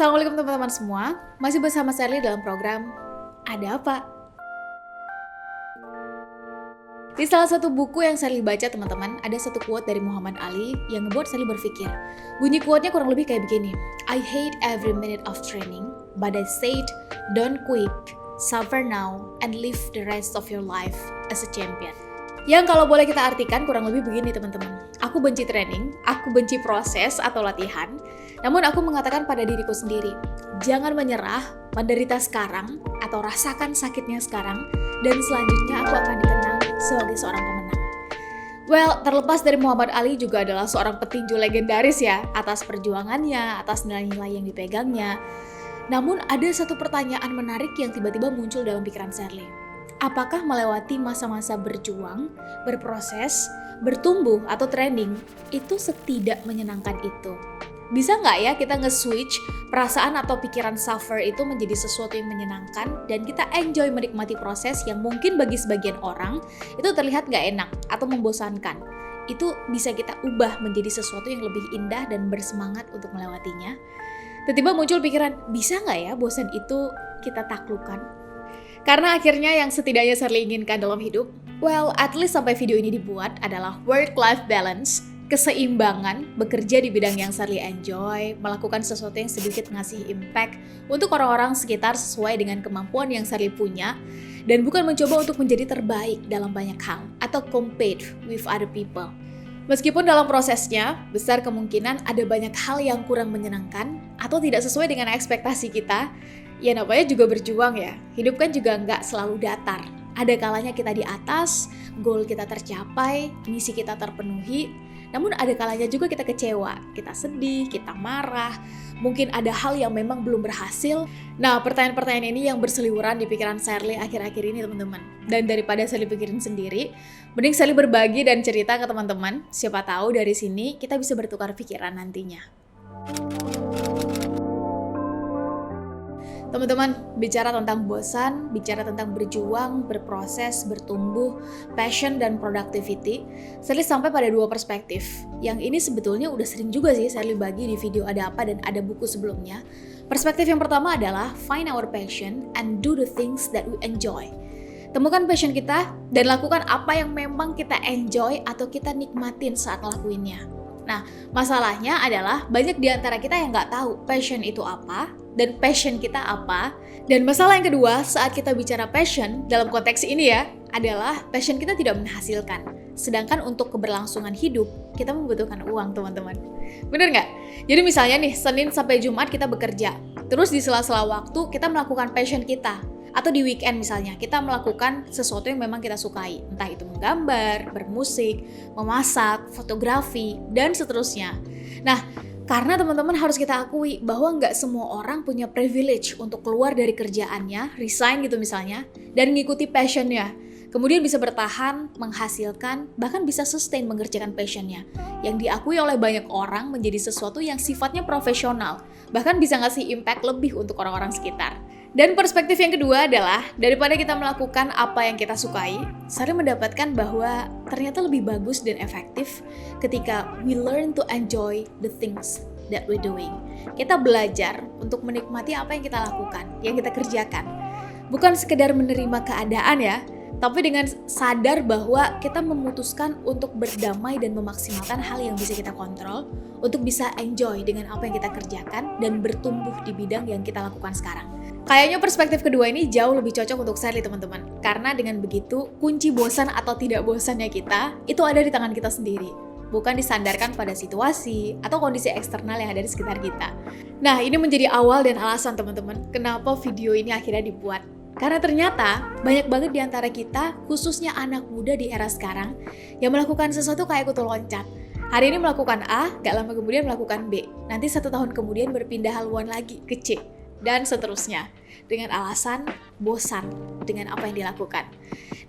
Assalamualaikum teman-teman semua. Masih bersama Sally dalam program Ada Apa? Di salah satu buku yang Sally baca teman-teman, ada satu quote dari Muhammad Ali yang ngebuat Sally berpikir. Bunyi quote-nya kurang lebih kayak begini. I hate every minute of training, but I said, don't quit, suffer now, and live the rest of your life as a champion. Yang kalau boleh kita artikan kurang lebih begini teman-teman. Aku benci training, aku benci proses atau latihan, namun aku mengatakan pada diriku sendiri, jangan menyerah, menderita sekarang, atau rasakan sakitnya sekarang, dan selanjutnya aku akan dikenang sebagai seorang pemenang. Well, terlepas dari Muhammad Ali juga adalah seorang petinju legendaris ya, atas perjuangannya, atas nilai-nilai yang dipegangnya. Namun ada satu pertanyaan menarik yang tiba-tiba muncul dalam pikiran Sally. Apakah melewati masa-masa berjuang, berproses, bertumbuh, atau training, itu setidak menyenangkan itu? Bisa nggak ya kita nge-switch perasaan atau pikiran suffer itu menjadi sesuatu yang menyenangkan dan kita enjoy menikmati proses yang mungkin bagi sebagian orang itu terlihat nggak enak atau membosankan. Itu bisa kita ubah menjadi sesuatu yang lebih indah dan bersemangat untuk melewatinya. Tiba-tiba muncul pikiran, bisa nggak ya bosan itu kita taklukkan? Karena akhirnya yang setidaknya Sally inginkan dalam hidup, well, at least sampai video ini dibuat adalah work-life balance, keseimbangan, bekerja di bidang yang Sally enjoy, melakukan sesuatu yang sedikit ngasih impact untuk orang-orang sekitar sesuai dengan kemampuan yang Sally punya, dan bukan mencoba untuk menjadi terbaik dalam banyak hal, atau compete with other people. Meskipun dalam prosesnya, besar kemungkinan ada banyak hal yang kurang menyenangkan, atau tidak sesuai dengan ekspektasi kita, ya namanya juga berjuang ya, hidup kan juga nggak selalu datar. Ada kalanya kita di atas, goal kita tercapai, misi kita terpenuhi, namun ada kalanya juga kita kecewa, kita sedih, kita marah, mungkin ada hal yang memang belum berhasil. Nah, pertanyaan-pertanyaan ini yang berseliweran di pikiran Sally akhir-akhir ini teman-teman. Dan daripada Sally pikirin sendiri, mending Sally berbagi dan cerita ke teman-teman, siapa tahu dari sini kita bisa bertukar pikiran nantinya. Teman-teman, bicara tentang bosan, bicara tentang berjuang, berproses, bertumbuh, passion, dan productivity, Sally sampai pada dua perspektif. Yang ini sebetulnya udah sering juga sih Sally bagi di video Ada Apa dan ada buku sebelumnya. Perspektif yang pertama adalah find our passion and do the things that we enjoy. Temukan passion kita dan lakukan apa yang memang kita enjoy atau kita nikmatin saat ngelakuinnya. Nah, masalahnya adalah banyak di antara kita yang nggak tahu passion itu apa, dan passion kita apa. Dan masalah yang kedua saat kita bicara passion dalam konteks ini ya adalah passion kita tidak menghasilkan. Sedangkan untuk keberlangsungan hidup kita membutuhkan uang teman-teman. Bener nggak? Jadi misalnya nih Senin sampai Jumat kita bekerja. Terus di sela-sela waktu kita melakukan passion kita. Atau di weekend misalnya kita melakukan sesuatu yang memang kita sukai. Entah itu menggambar, bermusik, memasak, fotografi, dan seterusnya. Nah, karena teman-teman harus kita akui bahwa nggak semua orang punya privilege untuk keluar dari kerjaannya, resign gitu misalnya, dan mengikuti passionnya. Kemudian bisa bertahan, menghasilkan, bahkan bisa sustain mengerjakan passionnya. Yang diakui oleh banyak orang menjadi sesuatu yang sifatnya profesional, bahkan bisa ngasih impact lebih untuk orang-orang sekitar. Dan perspektif yang kedua adalah, daripada kita melakukan apa yang kita sukai, Sally mendapatkan bahwa ternyata lebih bagus dan efektif ketika we learn to enjoy the things that we're doing. Kita belajar untuk menikmati apa yang kita lakukan, yang kita kerjakan. Bukan sekedar menerima keadaan ya, tapi dengan sadar bahwa kita memutuskan untuk berdamai dan memaksimalkan hal yang bisa kita kontrol, untuk bisa enjoy dengan apa yang kita kerjakan dan bertumbuh di bidang yang kita lakukan sekarang. Kayaknya perspektif kedua ini jauh lebih cocok untuk Sally teman-teman. Karena dengan begitu, kunci bosan atau tidak bosannya kita, itu ada di tangan kita sendiri. Bukan disandarkan pada situasi atau kondisi eksternal yang ada di sekitar kita. Nah, ini menjadi awal dan alasan teman-teman, kenapa video ini akhirnya dibuat. Karena ternyata banyak banget di antara kita, khususnya anak muda di era sekarang, yang melakukan sesuatu kayak kutu loncat. Hari ini melakukan A, gak lama kemudian melakukan B. Nanti 1 tahun kemudian berpindah haluan lagi ke C. Dan seterusnya, dengan alasan bosan dengan apa yang dilakukan.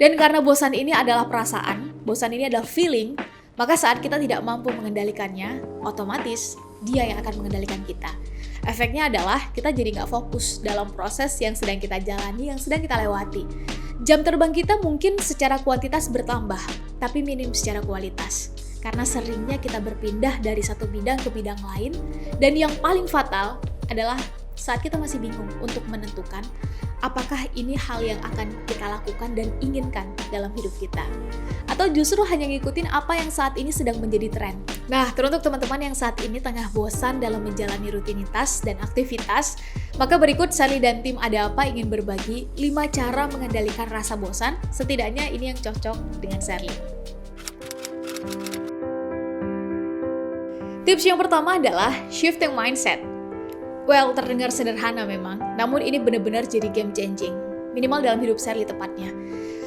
Dan karena bosan ini adalah perasaan, bosan ini adalah feeling, maka saat kita tidak mampu mengendalikannya, otomatis dia yang akan mengendalikan kita. Efeknya adalah kita jadi nggak fokus dalam proses yang sedang kita jalani, yang sedang kita lewati. Jam terbang kita mungkin secara kuantitas bertambah, tapi minim secara kualitas. Karena seringnya kita berpindah dari satu bidang ke bidang lain, dan yang paling fatal adalah saat kita masih bingung untuk menentukan apakah ini hal yang akan kita lakukan dan inginkan dalam hidup kita, atau justru hanya ngikutin apa yang saat ini sedang menjadi tren. Nah, teruntuk teman-teman yang saat ini tengah bosan dalam menjalani rutinitas dan aktivitas, maka berikut Sally dan tim Ada Apa ingin berbagi 5 cara mengendalikan rasa bosan, setidaknya ini yang cocok dengan Sally. Tips yang pertama adalah shifting mindset. Well, terdengar sederhana memang, namun ini benar-benar jadi game changing. Minimal dalam hidup Sally tepatnya.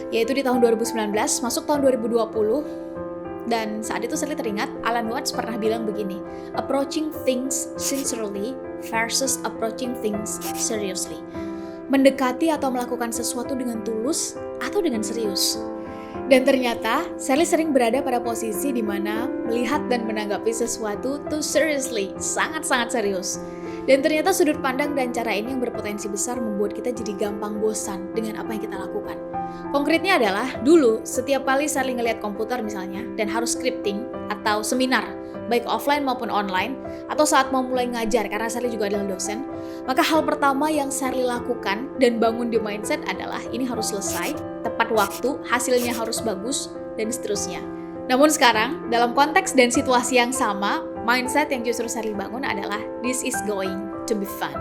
Yaitu di tahun 2019, masuk tahun 2020, dan saat itu Sally teringat, Alan Watts pernah bilang begini, approaching things sincerely versus approaching things seriously. Mendekati atau melakukan sesuatu dengan tulus atau dengan serius. Dan ternyata, Sally sering berada pada posisi di mana melihat dan menanggapi sesuatu too seriously, sangat-sangat serius. Dan ternyata sudut pandang dan cara ini yang berpotensi besar membuat kita jadi gampang bosan dengan apa yang kita lakukan. Konkretnya adalah, dulu setiap kali Sally ngelihat komputer misalnya, dan harus scripting atau seminar, baik offline maupun online, atau saat mau mulai ngajar karena Sally juga adalah dosen, maka hal pertama yang Sally lakukan dan bangun di mindset adalah ini harus selesai, tepat waktu, hasilnya harus bagus, dan seterusnya. Namun sekarang, dalam konteks dan situasi yang sama, mindset yang justru Sally bangun adalah this is going to be fun.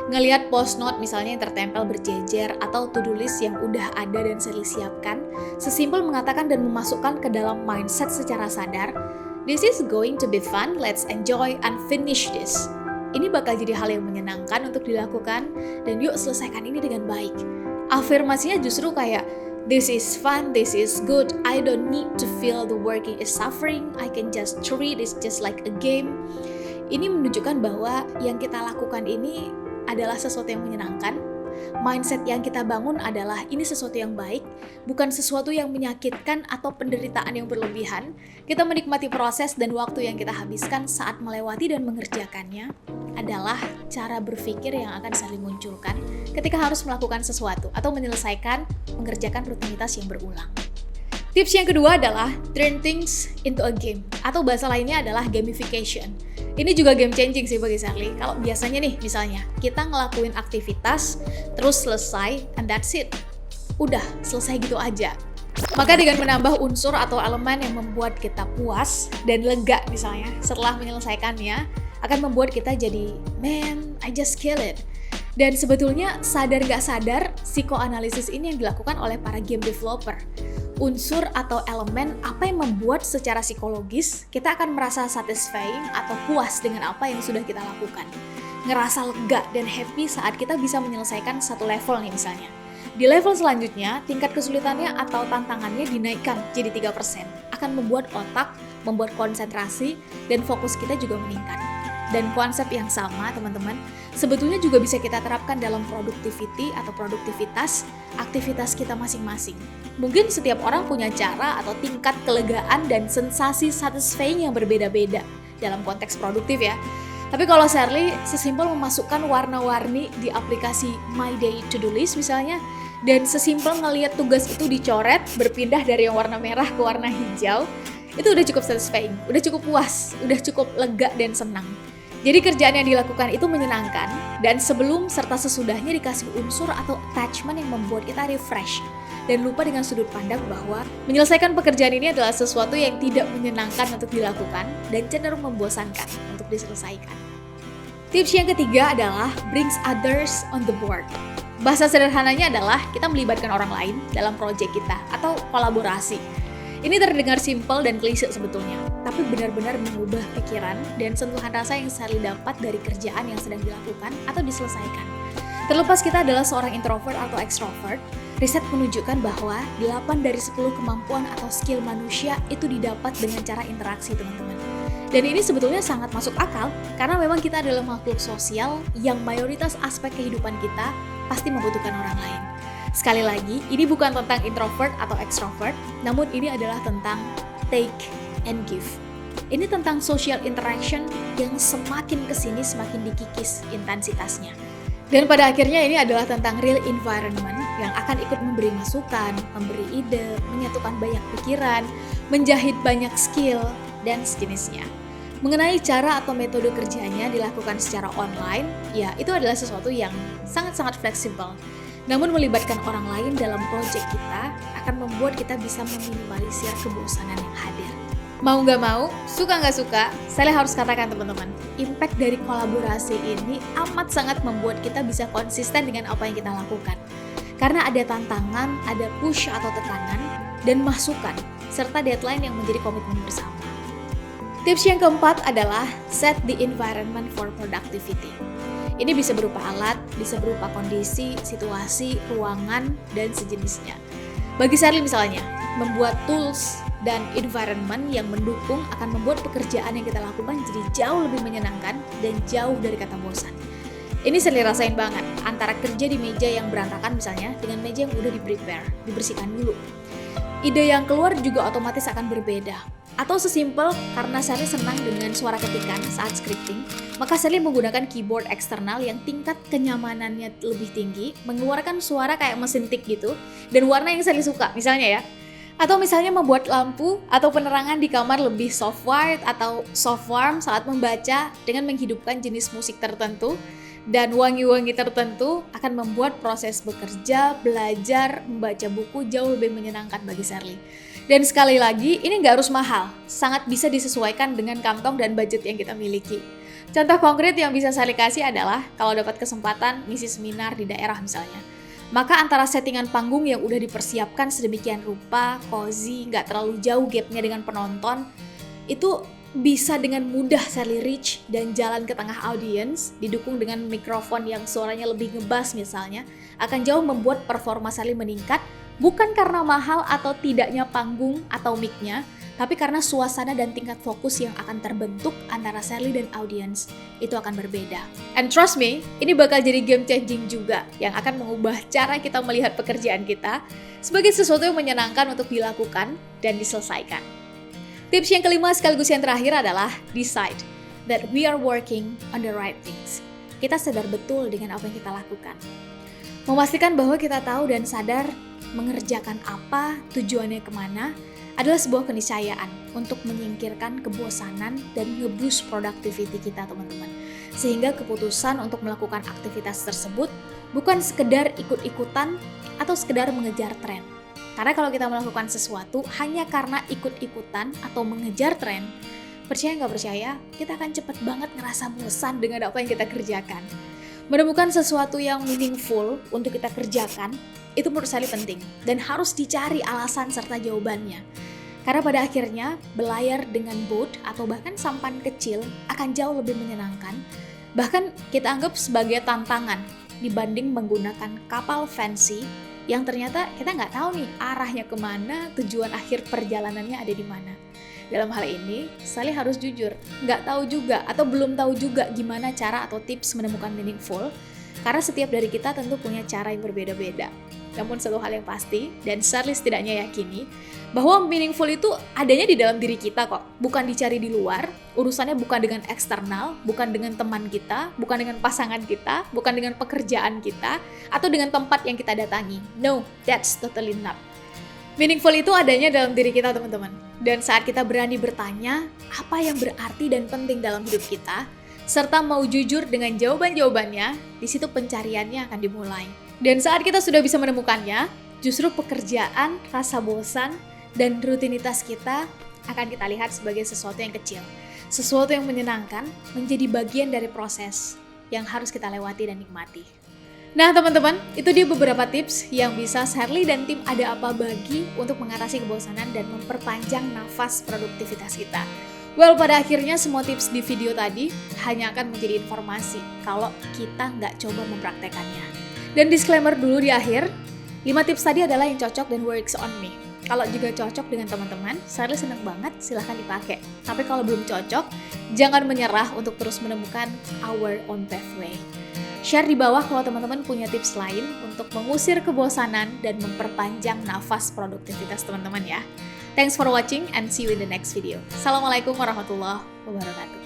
Ngelihat post note misalnya yang tertempel berjejer atau to-do list yang udah ada dan Sally siapkan, sesimpel mengatakan dan memasukkan ke dalam mindset secara sadar, this is going to be fun, let's enjoy and finish this. Ini bakal jadi hal yang menyenangkan untuk dilakukan dan yuk selesaikan ini dengan baik. Afirmasinya justru kayak, this is fun, this is good, I don't need to feel the working is suffering, I can just treat it just like a game. Ini menunjukkan bahwa yang kita lakukan ini adalah sesuatu yang menyenangkan. Mindset yang kita bangun adalah ini sesuatu yang baik, bukan sesuatu yang menyakitkan atau penderitaan yang berlebihan. Kita menikmati proses dan waktu yang kita habiskan saat melewati dan mengerjakannya adalah cara berpikir yang akan saling munculkan ketika harus melakukan sesuatu atau menyelesaikan mengerjakan rutinitas yang berulang. Tips yang kedua adalah turn things into a game, atau bahasa lainnya adalah gamification. Ini juga game changing sih bagi Sally. Kalau biasanya nih misalnya, kita ngelakuin aktivitas, terus selesai, and that's it. Udah, selesai gitu aja. Maka dengan menambah unsur atau elemen yang membuat kita puas dan lega misalnya, setelah menyelesaikannya, akan membuat kita jadi, man, I just kill it. Dan sebetulnya sadar gak sadar, psikoanalisis ini yang dilakukan oleh para game developer. Unsur atau elemen apa yang membuat secara psikologis kita akan merasa satisfying atau puas dengan apa yang sudah kita lakukan. Ngerasa lega dan happy saat kita bisa menyelesaikan satu level nih misalnya. Di level selanjutnya, tingkat kesulitannya atau tantangannya dinaikkan jadi 3%. Akan membuat otak, membuat konsentrasi, dan fokus kita juga meningkat. Dan konsep yang sama teman-teman, sebetulnya juga bisa kita terapkan dalam productivity atau produktivitas aktivitas kita masing-masing. Mungkin setiap orang punya cara atau tingkat kelegaan dan sensasi satisfying yang berbeda-beda dalam konteks produktif ya. Tapi kalau Sally sesimpel memasukkan warna-warni di aplikasi My Day To-Do List misalnya, dan sesimpel ngelihat tugas itu dicoret, berpindah dari yang warna merah ke warna hijau, itu udah cukup satisfying, udah cukup puas, udah cukup lega dan senang. Jadi kerjaan yang dilakukan itu menyenangkan, dan sebelum serta sesudahnya dikasih unsur atau attachment yang membuat kita refresh, dan lupa dengan sudut pandang bahwa menyelesaikan pekerjaan ini adalah sesuatu yang tidak menyenangkan untuk dilakukan, dan cenderung membosankan untuk diselesaikan. Tips yang ketiga adalah brings others on the board. Bahasa sederhananya adalah kita melibatkan orang lain dalam proyek kita, atau kolaborasi. Ini terdengar simpel dan klise sebetulnya, tapi benar-benar mengubah pikiran dan sentuhan rasa yang Sally dapat dari kerjaan yang sedang dilakukan atau diselesaikan. Terlepas kita adalah seorang introvert atau extrovert, riset menunjukkan bahwa 8 dari 10 kemampuan atau skill manusia itu didapat dengan cara interaksi teman-teman. Dan ini sebetulnya sangat masuk akal, karena memang kita adalah makhluk sosial yang mayoritas aspek kehidupan kita pasti membutuhkan orang lain. Sekali lagi, ini bukan tentang introvert atau extrovert, namun ini adalah tentang take and give. Ini tentang social interaction yang semakin kesini semakin dikikis intensitasnya. Dan pada akhirnya ini adalah tentang real environment yang akan ikut memberi masukan, memberi ide, menyatukan banyak pikiran, menjahit banyak skill, dan sejenisnya. Mengenai cara atau metode kerjanya dilakukan secara online, ya itu adalah sesuatu yang sangat-sangat fleksibel. Namun melibatkan orang lain dalam proyek kita akan membuat kita bisa meminimalisir kebosanan yang hadir. Mau nggak mau, suka nggak suka, saya harus katakan teman-teman, impact dari kolaborasi ini amat sangat membuat kita bisa konsisten dengan apa yang kita lakukan. Karena ada tantangan, ada push atau tekanan, dan masukan, serta deadline yang menjadi komitmen bersama. Tips yang keempat adalah set the environment for productivity. Ini bisa berupa alat, bisa berupa kondisi, situasi, ruangan, dan sejenisnya. Bagi Sherly misalnya, membuat tools dan environment yang mendukung akan membuat pekerjaan yang kita lakukan jadi jauh lebih menyenangkan dan jauh dari kata bosan. Ini Sherly rasain banget, antara kerja di meja yang berantakan misalnya, dengan meja yang udah di-prepare, dibersihkan dulu. Ide yang keluar juga otomatis akan berbeda. Atau sesimpel karena Sherly senang dengan suara ketikan saat scripting, maka Sherly menggunakan keyboard eksternal yang tingkat kenyamanannya lebih tinggi, mengeluarkan suara kayak mesin tik gitu, dan warna yang Sherly suka, misalnya ya. Atau misalnya membuat lampu atau penerangan di kamar lebih soft white atau soft warm saat membaca dengan menghidupkan jenis musik tertentu, dan wangi-wangi tertentu akan membuat proses bekerja, belajar, membaca buku jauh lebih menyenangkan bagi Sherly. Dan sekali lagi, ini nggak harus mahal, sangat bisa disesuaikan dengan kantong dan budget yang kita miliki. Contoh konkret yang bisa Sherly kasih adalah kalau dapat kesempatan ngisi seminar di daerah misalnya. Maka antara settingan panggung yang udah dipersiapkan sedemikian rupa, cozy, nggak terlalu jauh gapnya dengan penonton, itu bisa dengan mudah Sherly reach dan jalan ke tengah audience, didukung dengan mikrofon yang suaranya lebih ngebass misalnya, akan jauh membuat performa Sherly meningkat, bukan karena mahal atau tidaknya panggung atau mic-nya, tapi karena suasana dan tingkat fokus yang akan terbentuk antara Sherly dan audience itu akan berbeda. And trust me, ini bakal jadi game changing juga yang akan mengubah cara kita melihat pekerjaan kita sebagai sesuatu yang menyenangkan untuk dilakukan dan diselesaikan. Tips yang kelima sekaligus yang terakhir adalah decide that we are working on the right things. Kita sadar betul dengan apa yang kita lakukan. Memastikan bahwa kita tahu dan sadar mengerjakan apa, tujuannya kemana, adalah sebuah keniscayaan untuk menyingkirkan kebosanan dan nge-boost productivity kita teman-teman. Sehingga keputusan untuk melakukan aktivitas tersebut bukan sekedar ikut-ikutan atau sekedar mengejar tren. Karena kalau kita melakukan sesuatu hanya karena ikut-ikutan atau mengejar tren, percaya nggak percaya, kita akan cepet banget ngerasa bosan dengan apa yang kita kerjakan. Menemukan sesuatu yang meaningful untuk kita kerjakan, itu menurut saya penting. Dan harus dicari alasan serta jawabannya. Karena pada akhirnya, belayar dengan boat atau bahkan sampan kecil akan jauh lebih menyenangkan. Bahkan kita anggap sebagai tantangan dibanding menggunakan kapal fancy yang ternyata kita nggak tahu nih arahnya kemana, tujuan akhir perjalanannya ada di mana. Dalam hal ini, Sherly harus jujur, nggak tahu juga atau belum tahu juga gimana cara atau tips menemukan meaningful, karena setiap dari kita tentu punya cara yang berbeda-beda. Namun satu hal yang pasti, dan Sherly setidaknya yakini, bahwa meaningful itu adanya di dalam diri kita kok, bukan dicari di luar, urusannya bukan dengan eksternal, bukan dengan teman kita, bukan dengan pasangan kita, bukan dengan pekerjaan kita, atau dengan tempat yang kita datangi. No, that's totally not. Meaningful itu adanya dalam diri kita teman-teman. Dan saat kita berani bertanya, apa yang berarti dan penting dalam hidup kita, serta mau jujur dengan jawaban-jawabannya, di situ pencariannya akan dimulai. Dan saat kita sudah bisa menemukannya, justru pekerjaan, rasa bosan, dan rutinitas kita akan kita lihat sebagai sesuatu yang kecil. Sesuatu yang menyenangkan menjadi bagian dari proses yang harus kita lewati dan nikmati. Nah teman-teman, itu dia beberapa tips yang bisa Sherly dan tim Ada Apa bagi untuk mengatasi kebosanan dan memperpanjang nafas produktivitas kita. Well, pada akhirnya semua tips di video tadi hanya akan menjadi informasi kalau kita nggak coba mempraktekannya. Dan disclaimer dulu di akhir, 5 tips tadi adalah yang cocok dan works on me. Kalau juga cocok dengan teman-teman, Sherly seneng banget, silahkan dipakai. Tapi kalau belum cocok, jangan menyerah untuk terus menemukan our own pathway. Share di bawah kalau teman-teman punya tips lain untuk mengusir kebosanan dan memperpanjang nafas produktivitas teman-teman ya. Thanks for watching and see you in the next video. Assalamualaikum warahmatullahi wabarakatuh.